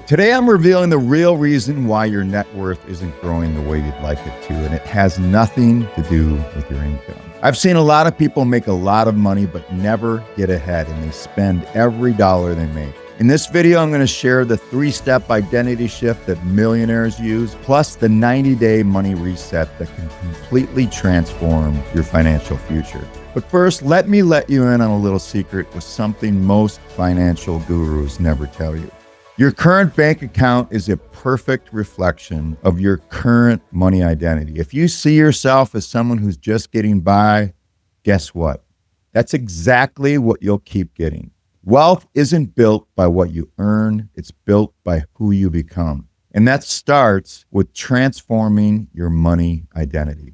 Today, I'm revealing the real reason why your net worth isn't growing the way you'd like it to, and it has nothing to do with your income. I've seen a lot of people make a lot of money but never get ahead, and they spend every dollar they make. In this video, I'm going to share the 3-step identity shift that millionaires use, plus the 90-day money reset that can completely transform your financial future. But first, let me let you in on a little secret with something most financial gurus never tell you. Your current bank account is a perfect reflection of your current money identity. If you see yourself as someone who's just getting by, guess what? That's exactly what you'll keep getting. Wealth isn't built by what you earn, it's built by who you become. And that starts with transforming your money identity.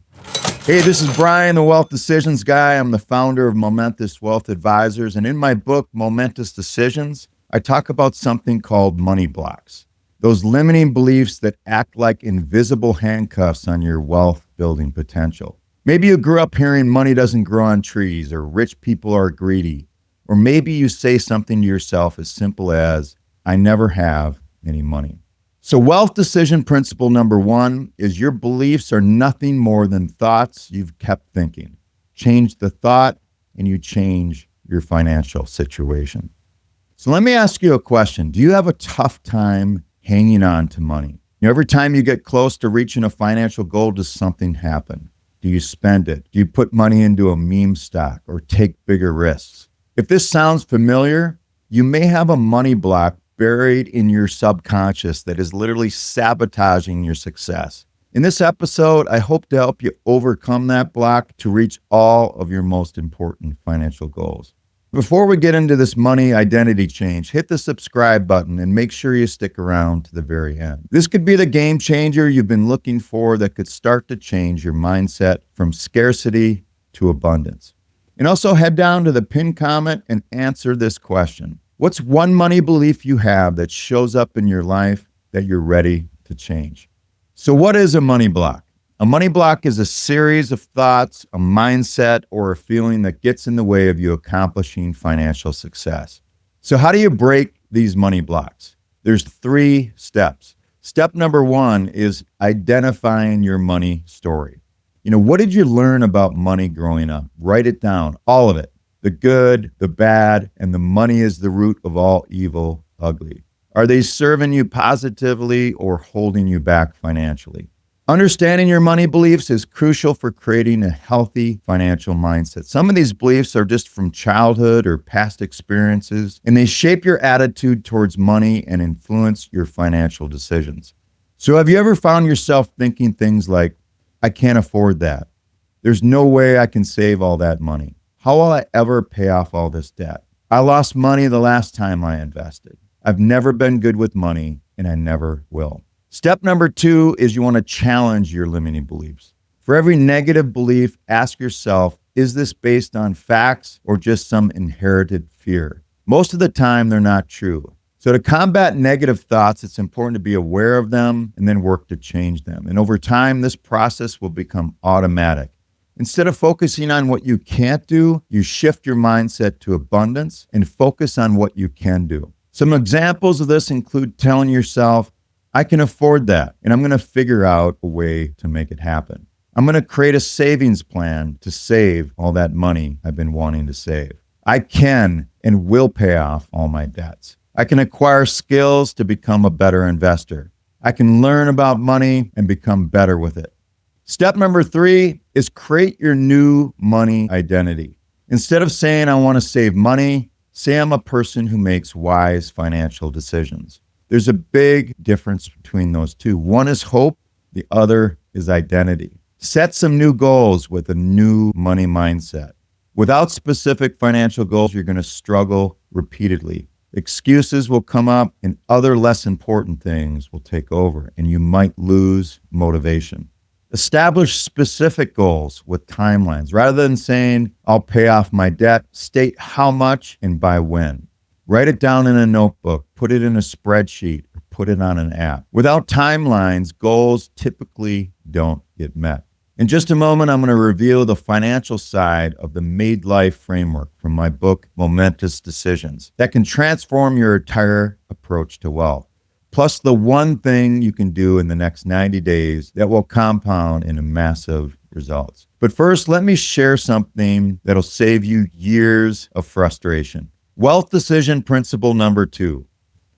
Hey, this is Brian, the Wealth Decisions Guy. I'm the founder of Momentous Wealth Advisors. And in my book, Momentous Decisions, I talk about something called money blocks, those limiting beliefs that act like invisible handcuffs on your wealth building potential. Maybe you grew up hearing money doesn't grow on trees, or rich people are greedy. Or maybe you say something to yourself as simple as, I never have any money. So wealth decision principle number 1 is your beliefs are nothing more than thoughts you've kept thinking. Change the thought and you change your financial situation. So let me ask you a question. Do you have a tough time hanging on to money? Every time you get close to reaching a financial goal, does something happen? Do you spend it? Do you put money into a meme stock or take bigger risks? If this sounds familiar, you may have a money block buried in your subconscious that is literally sabotaging your success. In this episode, I hope to help you overcome that block to reach all of your most important financial goals. Before we get into this money identity change, hit the subscribe button and make sure you stick around to the very end. This could be the game changer you've been looking for that could start to change your mindset from scarcity to abundance. And also head down to the pinned comment and answer this question. What's one money belief you have that shows up in your life that you're ready to change? So what is a money block? A money block is a series of thoughts, a mindset, or a feeling that gets in the way of you accomplishing financial success. So how do you break these money blocks? There's 3 steps. Step number 1 is identifying your money story. What did you learn about money growing up? Write it down, all of it. The good, the bad, and the money is the root of all evil, ugly. Are they serving you positively or holding you back financially? Understanding your money beliefs is crucial for creating a healthy financial mindset. Some of these beliefs are just from childhood or past experiences, and they shape your attitude towards money and influence your financial decisions. So have you ever found yourself thinking things like, I can't afford that. There's no way I can save all that money. How will I ever pay off all this debt? I lost money the last time I invested. I've never been good with money, and I never will. Step number 2 is you want to challenge your limiting beliefs. For every negative belief, ask yourself, is this based on facts or just some inherited fear? Most of the time, they're not true. So to combat negative thoughts, it's important to be aware of them and then work to change them. And over time, this process will become automatic. Instead of focusing on what you can't do, you shift your mindset to abundance and focus on what you can do. Some examples of this include telling yourself, I can afford that, and I'm going to figure out a way to make it happen. I'm going to create a savings plan to save all that money I've been wanting to save. I can and will pay off all my debts. I can acquire skills to become a better investor. I can learn about money and become better with it. Step number 3 is create your new money identity. Instead of saying, I want to save money, say I'm a person who makes wise financial decisions. There's a big difference between those two. One is hope, the other is identity. Set some new goals with a new money mindset. Without specific financial goals, you're going to struggle repeatedly. Excuses will come up and other less important things will take over, and you might lose motivation. Establish specific goals with timelines. Rather than saying, I'll pay off my debt, state how much and by when. Write it down in a notebook, put it in a spreadsheet, or put it on an app. Without timelines, goals typically don't get met. In just a moment, I'm going to reveal the financial side of the M.A.D.E life framework from my book, Momentous Decisions, that can transform your entire approach to wealth. plus the one thing you can do in the next 90 days that will compound into massive results. But first, let me share something that'll save you years of frustration. Wealth decision principle number 2.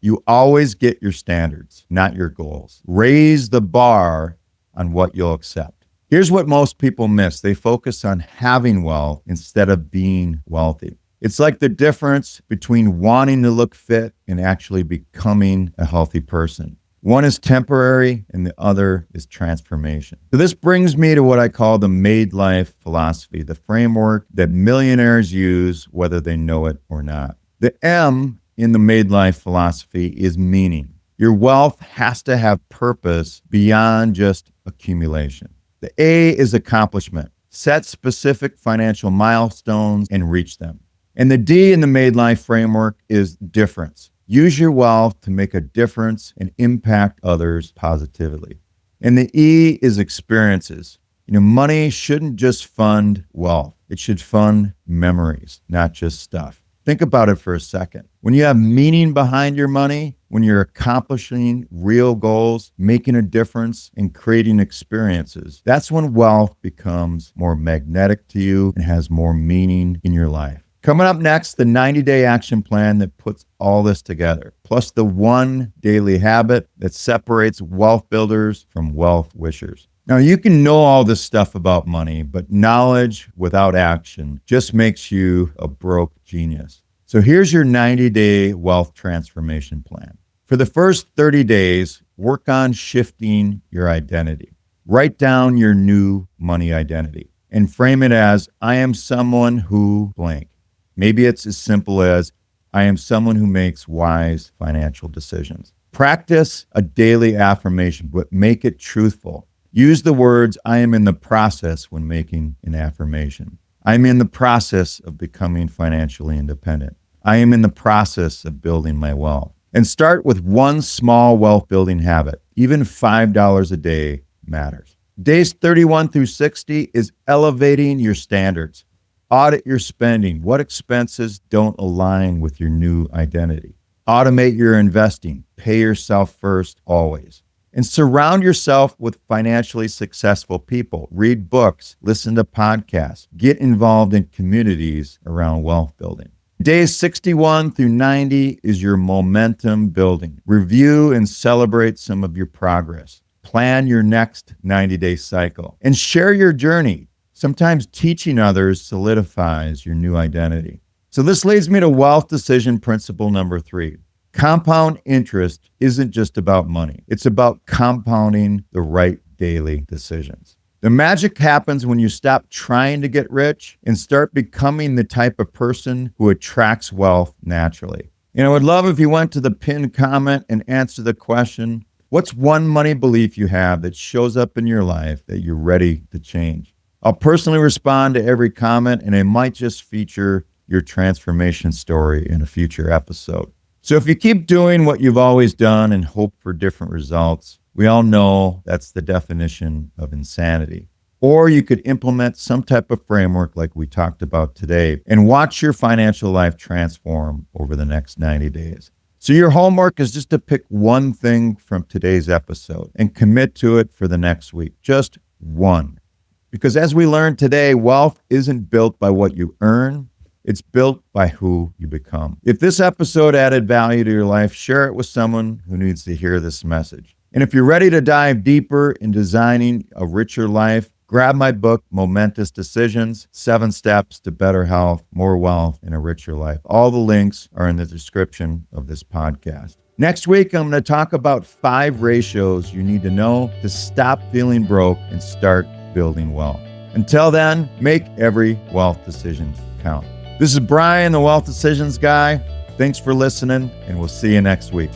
You always get your standards, not your goals. Raise the bar on what you'll accept. Here's what most people miss. They focus on having wealth instead of being wealthy. It's like the difference between wanting to look fit and actually becoming a healthy person. One is temporary and the other is transformation. So this brings me to what I call the M.A.D.E life philosophy, the framework that millionaires use whether they know it or not. The M in the M.A.D.E life philosophy is meaning. Your wealth has to have purpose beyond just accumulation. The A is accomplishment. Set specific financial milestones and reach them. And the D in the M.A.D.E life framework is difference. Use your wealth to make a difference and impact others positively. And the E is experiences. Money shouldn't just fund wealth. It should fund memories, not just stuff. Think about it for a second. When you have meaning behind your money, when you're accomplishing real goals, making a difference, and creating experiences, that's when wealth becomes more magnetic to you and has more meaning in your life. Coming up next, the 90-day action plan that puts all this together, plus the one daily habit that separates wealth builders from wealth wishers. Now, you can know all this stuff about money, but knowledge without action just makes you a broke genius. So here's your 90-day wealth transformation plan. For the first 30 days, work on shifting your identity. Write down your new money identity and frame it as, I am someone who blank. Maybe it's as simple as, I am someone who makes wise financial decisions. Practice a daily affirmation, but make it truthful. Use the words, I am in the process when making an affirmation. I'm in the process of becoming financially independent. I am in the process of building my wealth. And start with one small wealth building habit. Even $5 a day matters. Days 31 through 60 is elevating your standards. Audit your spending. What expenses don't align with your new identity? Automate your investing. Pay yourself first, always. And surround yourself with financially successful people. Read books, listen to podcasts, get involved in communities around wealth building. Days 61 through 90 is your momentum building. Review and celebrate some of your progress. Plan your next 90-day cycle and share your journey. Sometimes teaching others solidifies your new identity. So this leads me to wealth decision principle number 3. Compound interest isn't just about money. It's about compounding the right daily decisions. The magic happens when you stop trying to get rich and start becoming the type of person who attracts wealth naturally. I would love if you went to the pinned comment and answer the question, what's one money belief you have that shows up in your life that you're ready to change? I'll personally respond to every comment, and I might just feature your transformation story in a future episode. So if you keep doing what you've always done and hope for different results, we all know that's the definition of insanity. Or you could implement some type of framework like we talked about today and watch your financial life transform over the next 90 days. So your homework is just to pick one thing from today's episode and commit to it for the next week. Just one. Because as we learned today, wealth isn't built by what you earn. It's built by who you become. If this episode added value to your life, share it with someone who needs to hear this message. And if you're ready to dive deeper in designing a richer life, grab my book, Momentous Decisions, 7 Steps to Better Health, More Wealth, and a Richer Life. All the links are in the description of this podcast. Next week, I'm going to talk about 5 ratios you need to know to stop feeling broke and start building wealth. Until then, make every wealth decision count. This is Brian, the Wealth Decisions Guy. Thanks for listening, and we'll see you next week.